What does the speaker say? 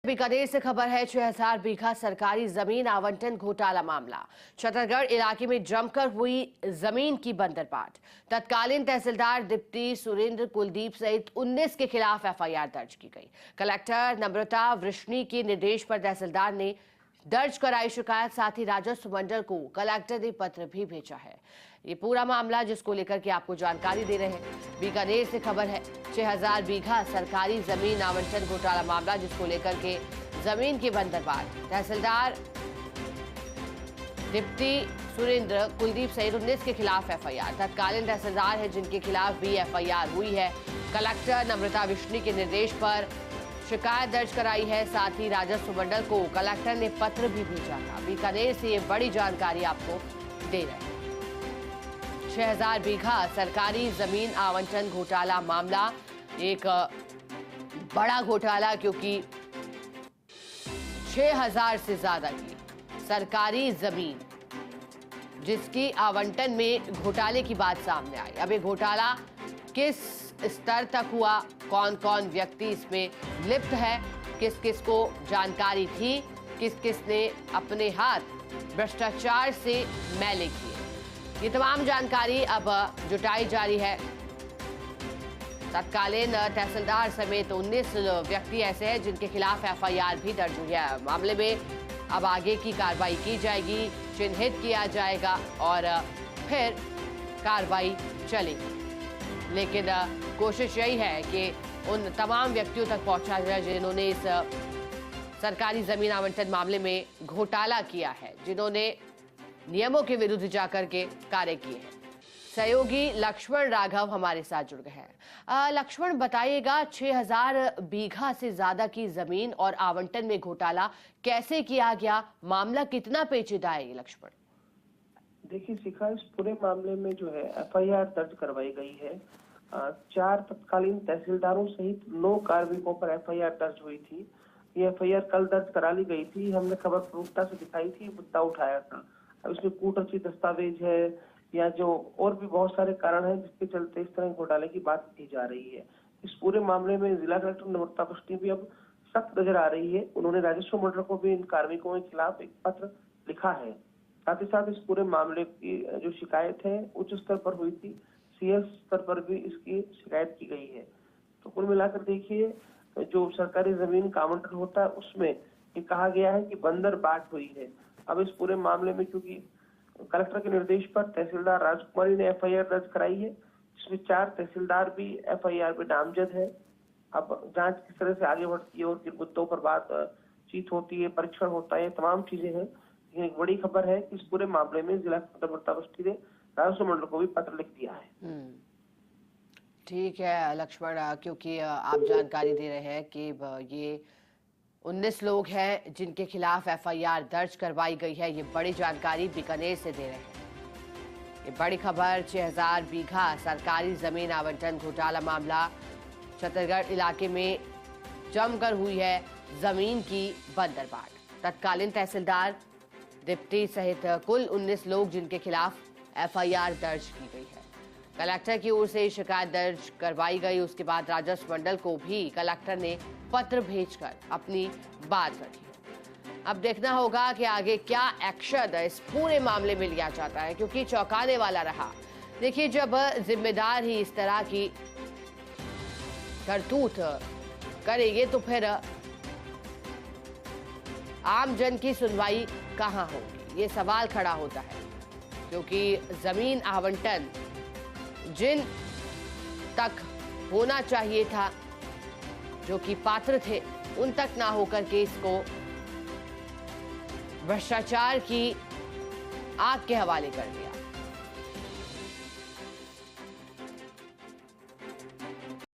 बीकानेर से खबर है। 6000 बीघा सरकारी जमीन आवंटन घोटाला मामला। छतरगढ़ इलाके में जमकर हुई जमीन की बंदरबाट। तत्कालीन तहसीलदार दीप्ति सुरेंद्र कुलदीप सहित 19 के खिलाफ एफआईआर दर्ज की गई। कलेक्टर नम्रता वृष्णि के निर्देश पर तहसीलदार ने दर्ज कराई शिकायत। साथ ही राजस्व मंडल को कलेक्टर ने पत्र भी भेजा है। ये पूरा मामला जिसको लेकर के आपको जानकारी दे रहे हैं। बीकानेर से खबर है। 6000 बीघा सरकारी जमीन आवंटन घोटाला मामला जिसको लेकर के जमीन की बंदरबाट। तहसीलदार दीप्ति सुरेंद्र कुलदीप सहित 19 के खिलाफ एफआईआर। तत्कालीन तहसीलदार है जिनके खिलाफ भी एफआईआर हुई है। कलेक्टर नम्रता वृष्णि के निर्देश पर शिकायत दर्ज कराई है। साथ ही राजस्व मंडल को कलेक्टर ने पत्र भी भेजा था। बीकानेर से ये बड़ी जानकारी आपको दे रहे हैं। 6000 बीघा सरकारी जमीन आवंटन घोटाला मामला एक बड़ा घोटाला, क्योंकि 6000 से ज्यादा की सरकारी जमीन जिसकी आवंटन में घोटाले की बात सामने आई। अब ये घोटाला किस स्तर तक हुआ, कौन कौन व्यक्ति इसमें लिप्त है, किस किस को जानकारी थी, किस किस ने अपने हाथ भ्रष्टाचार से मैले किए, ये तमाम जानकारी अब जुटाई जा रही है। तत्कालीन तहसीलदार समेत 19 व्यक्ति ऐसे हैं जिनके खिलाफ एफआईआर भी दर्ज हुई है। मामले में अब आगे की कार्रवाई की जाएगी, चिन्हित किया जाएगा और फिर कार्रवाई चलेगी। लेकिन कोशिश यही है कि उन तमाम व्यक्तियों तक पहुंचा जाए जिन्होंने इस सरकारी जमीन आवंटन मामले में घोटाला किया है, जिन्होंने नियमों के विरुद्ध जाकर के कार्य किए हैं। सहयोगी लक्ष्मण राघव हमारे साथ जुड़ गए हैं। लक्ष्मण, बताइएगा 6000 बीघा से ज्यादा की जमीन और आवंटन में घोटाला कैसे किया गया, मामला कितना पेचीदा है? लक्ष्मण देखिए शिखा, इस पूरे मामले में जो है एफआईआर दर्ज करवाई गई है। 4 तत्कालीन तहसीलदारों सहित 9 कार्मिकों पर एफआईआर दर्ज हुई थी। ये एफआईआर कल दर्ज करा ली गई थी। हमने खबर प्रमुखता से दिखाई थी, मुद्दा उठाया था। अब इसमें कूटरचित दस्तावेज है या जो और भी बहुत सारे कारण हैं जिसके चलते इस तरह घोटाले की बात की जा रही है। इस पूरे मामले में जिला कलेक्टर नम्रता वृष्णि भी अब सख्त नजर आ रही है। उन्होंने राजस्व मंडल को भी इन कार्मिकों के खिलाफ एक पत्र लिखा है। साथ ही साथ इस पूरे मामले की जो शिकायत है उच्च स्तर पर हुई थी, सीएस स्तर पर भी इसकी शिकायत की गई है। तो कुल मिलाकर देखिए, जो सरकारी जमीन का आवंटन होता है उसमें ये कहा गया है कि बंदरबाट हुई है। अब इस पूरे मामले में क्योंकि कलेक्टर के निर्देश पर तहसीलदार राजकुमारी ने एफआईआर दर्ज कराई है, जिसमें 4 तहसीलदार भी एफआईआर में नामजद है। अब जांच किस तरह से आगे बढ़ती है और किन मुद्दों पर बातचीत होती है, परीक्षण होता है, तमाम चीजें हैं। लेकिन एक बड़ी खबर है कि इस पूरे मामले में जिला नम्रता वृष्णि ने राजस्व मंडल को भी पत्र लिख दिया है। ठीक है लक्ष्मण, क्योंकि आप जानकारी दे रहे हैं कि ये 19 लोग हैं जिनके खिलाफ एफआईआर दर्ज करवाई गई है। ये बड़ी जानकारी बीकानेर से दे रहे हैं। ये बड़ी खबर, 6000 बीघा सरकारी जमीन आवंटन घोटाला मामला। छतरगढ़ इलाके में जमकर हुई है जमीन की बंदरबाट। तत्कालीन तहसीलदार दीप्ति सहित कुल 19 लोग जिनके खिलाफ एफआईआर दर्ज की गई है। कलेक्टर की ओर से शिकायत दर्ज करवाई गई। उसके बाद राजस्व मंडल को भी कलेक्टर ने पत्र भेजकर अपनी बात रखी। अब देखना होगा कि आगे क्या एक्शन इस पूरे मामले में लिया जाता है, क्योंकि चौंकाने वाला रहा। देखिए, जब जिम्मेदार ही इस तरह की करतूत करेंगे तो फिर आम जन की सुनवाई कहां होगी, ये सवाल खड़ा होता है। क्योंकि जमीन आवंटन जिन तक होना चाहिए था, जो कि पात्र थे, उन तक ना होकर के इसको भ्रष्टाचार की आग के हवाले कर दिया।